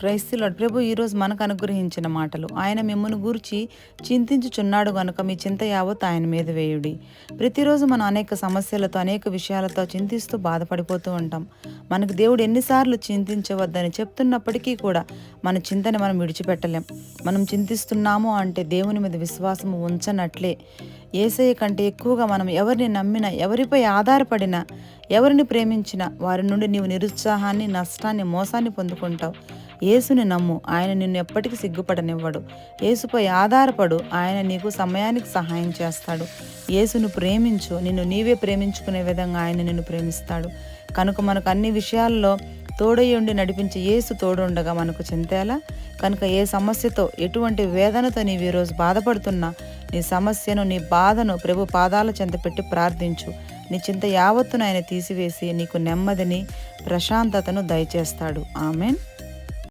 క్రైస్త lord. ప్రభు ఈరోజు మనకు అనుగ్రహించిన మాటలు. ఆయన మిమ్మును గూర్చి చింతించుచున్నాడు గనుక మీ చింత యావత్ ఆయన మీద వేయుడి. ప్రతిరోజు మనం అనేక సమస్యలతో అనేక విషయాలతో చింతిస్తూ బాధపడిపోతూ ఉంటాం. మనకు దేవుడు ఎన్నిసార్లు చింతించవద్దని చెప్తున్నప్పటికీ కూడా మన చింతని మనం విడిచిపెట్టలేం. మనం చింతిస్తున్నాము అంటే దేవుని మీద విశ్వాసము ఉంచనట్లే. యేసయ్య కంటే ఎక్కువగా మనం ఎవరిని నమ్మినా, ఎవరిపై ఆధారపడినా, ఎవరిని ప్రేమించినా వారి నుండి నీవు నిరుత్సాహాన్ని, నష్టాన్ని, మోసాన్ని పొందుకుంటావు. యేసుని నమ్ము, ఆయన నిన్ను ఎప్పటికీ సిగ్గుపడనివ్వడు. యేసుపై ఆధారపడు, ఆయన నీకు సమయానికి సహాయం చేస్తాడు. యేసును ప్రేమించు, నిన్ను నీవే ప్రేమించుకునే విధంగా ఆయన నిన్ను ప్రేమిస్తాడు. కనుక మనకు అన్ని విషయాల్లో తోడయుండి నడిపించి యేసు తోడుండగా మనకు చింతేలా. కనుక ఏ సమస్యతో, ఎటువంటి వేదనతో నీవు ఈరోజు బాధపడుతున్నా నీ సమస్యను, నీ బాధను ప్రభు పాదాల చెంత పెట్టి ప్రార్థించు. నీ చింత యావత్తును ఆయన తీసివేసి నీకు నెమ్మదిని, ప్రశాంతతను దయచేస్తాడు. ఆమెన్.